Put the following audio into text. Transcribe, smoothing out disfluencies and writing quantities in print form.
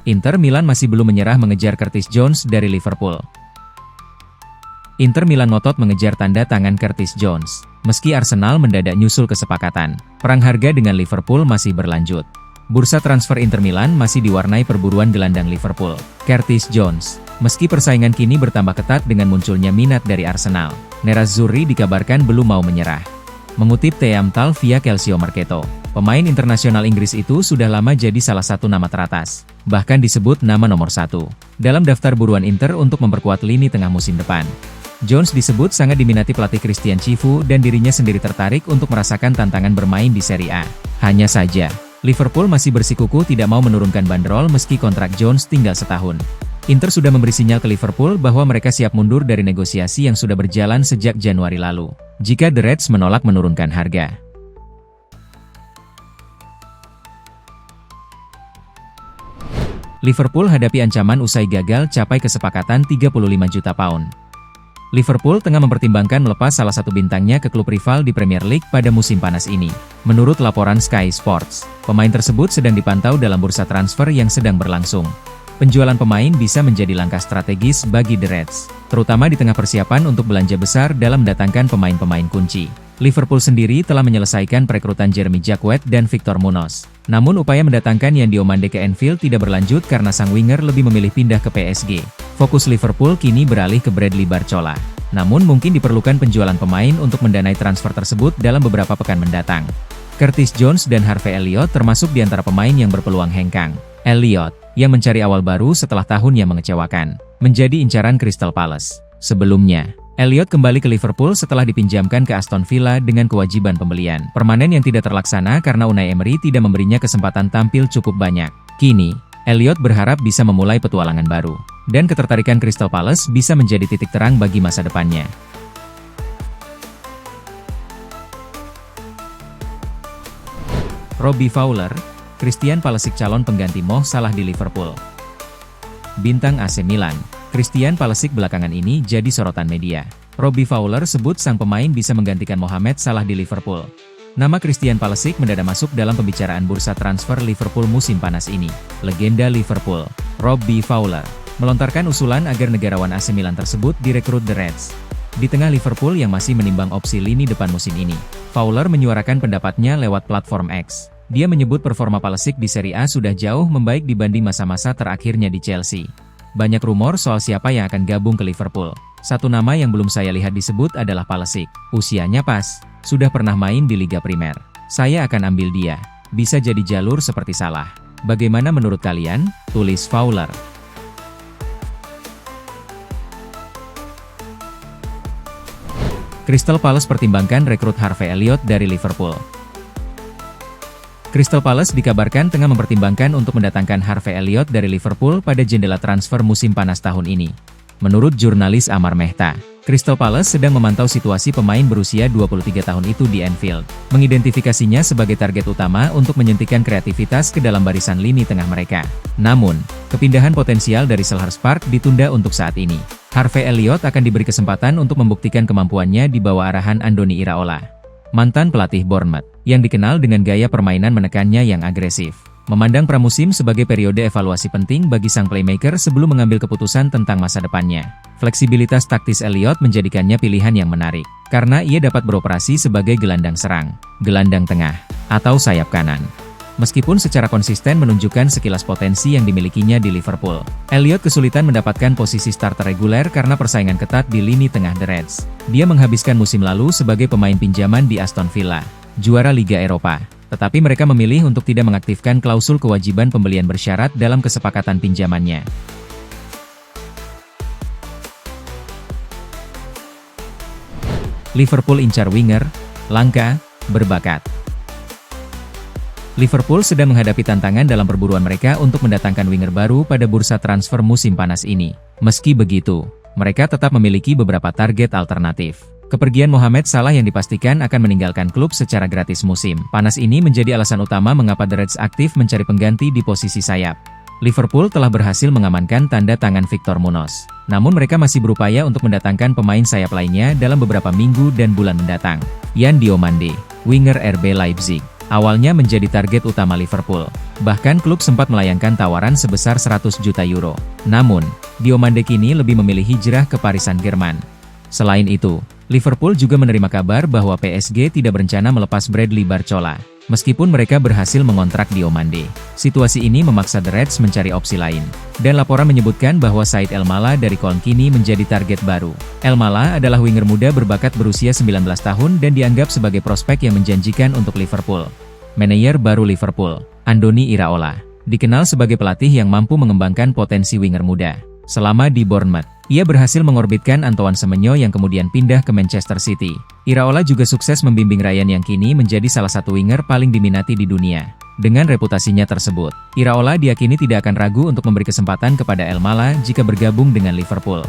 Inter Milan masih belum menyerah mengejar Curtis Jones dari Liverpool. Inter Milan ngotot mengejar tanda tangan Curtis Jones. Meski Arsenal mendadak nyusul kesepakatan, perang harga dengan Liverpool masih berlanjut. Bursa transfer Inter Milan masih diwarnai perburuan gelandang Liverpool, Curtis Jones. Meski persaingan kini bertambah ketat dengan munculnya minat dari Arsenal, Nerazzurri dikabarkan belum mau menyerah. Mengutip Teamtal via Calcio Mercato, pemain internasional Inggris itu sudah lama jadi salah satu nama teratas, bahkan disebut nama nomor 1 dalam daftar buruan Inter untuk memperkuat lini tengah musim depan. Jones disebut sangat diminati pelatih Christian Chivu dan dirinya sendiri tertarik untuk merasakan tantangan bermain di Serie A. Hanya saja, Liverpool masih bersikukuh tidak mau menurunkan bandrol meski kontrak Jones tinggal setahun. Inter sudah memberi sinyal ke Liverpool bahwa mereka siap mundur dari negosiasi yang sudah berjalan sejak Januari lalu, jika The Reds menolak menurunkan harga. Liverpool hadapi ancaman usai gagal capai kesepakatan 35 juta pound. Liverpool tengah mempertimbangkan melepas salah satu bintangnya ke klub rival di Premier League pada musim panas ini. Menurut laporan Sky Sports, pemain tersebut sedang dipantau dalam bursa transfer yang sedang berlangsung. Penjualan pemain bisa menjadi langkah strategis bagi The Reds, terutama di tengah persiapan untuk belanja besar dalam mendatangkan pemain-pemain kunci. Liverpool sendiri telah menyelesaikan perekrutan Jeremy Jacquet dan Victor Munoz. Namun upaya mendatangkan Yan Diomande ke Anfield tidak berlanjut karena sang winger lebih memilih pindah ke PSG. Fokus Liverpool kini beralih ke Bradley Barcola. Namun mungkin diperlukan penjualan pemain untuk mendanai transfer tersebut dalam beberapa pekan mendatang. Curtis Jones dan Harvey Elliott termasuk di antara pemain yang berpeluang hengkang. Elliott, yang mencari awal baru setelah tahun yang mengecewakan, menjadi incaran Crystal Palace. Sebelumnya, Elliott kembali ke Liverpool setelah dipinjamkan ke Aston Villa dengan kewajiban pembelian permanen yang tidak terlaksana karena Unai Emery tidak memberinya kesempatan tampil cukup banyak. Kini, Elliott berharap bisa memulai petualangan baru, dan ketertarikan Crystal Palace bisa menjadi titik terang bagi masa depannya. Robbie Fowler, Christian Pulisic calon pengganti Mo Salah di Liverpool. Bintang AC Milan, Christian Pulisic belakangan ini jadi sorotan media. Robbie Fowler sebut sang pemain bisa menggantikan Mohamed Salah di Liverpool. Nama Christian Pulisic mendadak masuk dalam pembicaraan bursa transfer Liverpool musim panas ini. Legenda Liverpool, Robbie Fowler, melontarkan usulan agar negarawan AC Milan tersebut direkrut The Reds. Di tengah Liverpool yang masih menimbang opsi lini depan musim ini, Fowler menyuarakan pendapatnya lewat platform X. Dia menyebut performa Pulisic di Serie A sudah jauh membaik dibanding masa-masa terakhirnya di Chelsea. Banyak rumor soal siapa yang akan gabung ke Liverpool. Satu nama yang belum saya lihat disebut adalah Pulisic. Usianya pas, sudah pernah main di Liga Primer. Saya akan ambil dia. Bisa jadi jalur seperti Salah. Bagaimana menurut kalian? Tulis Fowler. Crystal Palace pertimbangkan rekrut Harvey Elliott dari Liverpool. Crystal Palace dikabarkan tengah mempertimbangkan untuk mendatangkan Harvey Elliott dari Liverpool pada jendela transfer musim panas tahun ini. Menurut jurnalis Amar Mehta, Crystal Palace sedang memantau situasi pemain berusia 23 tahun itu di Anfield, mengidentifikasinya sebagai target utama untuk menyuntikkan kreativitas ke dalam barisan lini tengah mereka. Namun, kepindahan potensial dari Selhurst Park ditunda untuk saat ini. Harvey Elliott akan diberi kesempatan untuk membuktikan kemampuannya di bawah arahan Andoni Iraola, mantan pelatih Bournemouth, yang dikenal dengan gaya permainan menekannya yang agresif. Memandang pramusim sebagai periode evaluasi penting bagi sang playmaker sebelum mengambil keputusan tentang masa depannya. Fleksibilitas taktis Elliott menjadikannya pilihan yang menarik, karena ia dapat beroperasi sebagai gelandang serang, gelandang tengah, atau sayap kanan. Meskipun secara konsisten menunjukkan sekilas potensi yang dimilikinya di Liverpool, Elliott kesulitan mendapatkan posisi starter reguler karena persaingan ketat di lini tengah The Reds. Dia menghabiskan musim lalu sebagai pemain pinjaman di Aston Villa, juara Liga Eropa. Tetapi mereka memilih untuk tidak mengaktifkan klausul kewajiban pembelian bersyarat dalam kesepakatan pinjamannya. Liverpool incar winger, langka, berbakat. Liverpool sedang menghadapi tantangan dalam perburuan mereka untuk mendatangkan winger baru pada bursa transfer musim panas ini. Meski begitu, mereka tetap memiliki beberapa target alternatif. Kepergian Mohamed Salah yang dipastikan akan meninggalkan klub secara gratis musim panas ini menjadi alasan utama mengapa The Reds aktif mencari pengganti di posisi sayap. Liverpool telah berhasil mengamankan tanda tangan Victor Munoz. Namun mereka masih berupaya untuk mendatangkan pemain sayap lainnya dalam beberapa minggu dan bulan mendatang. Yan Diomande, winger RB Leipzig, awalnya menjadi target utama Liverpool. Bahkan klub sempat melayangkan tawaran sebesar 100 juta euro. Namun, Diomande kini lebih memilih hijrah ke Paris Saint-Germain. Selain itu, Liverpool juga menerima kabar bahwa PSG tidak berencana melepas Bradley Barcola. Meskipun mereka berhasil mengontrak Diomande, situasi ini memaksa The Reds mencari opsi lain. Dan laporan menyebutkan bahwa Said Elmala dari Coln kini menjadi target baru. Elmala adalah winger muda berbakat berusia 19 tahun dan dianggap sebagai prospek yang menjanjikan untuk Liverpool. Manajer baru Liverpool, Andoni Iraola, dikenal sebagai pelatih yang mampu mengembangkan potensi winger muda. Selama di Bournemouth, ia berhasil mengorbitkan Antoine Semenyo yang kemudian pindah ke Manchester City. Iraola juga sukses membimbing Ryan yang kini menjadi salah satu winger paling diminati di dunia. Dengan reputasinya tersebut, Iraola diyakini tidak akan ragu untuk memberi kesempatan kepada Elmala jika bergabung dengan Liverpool.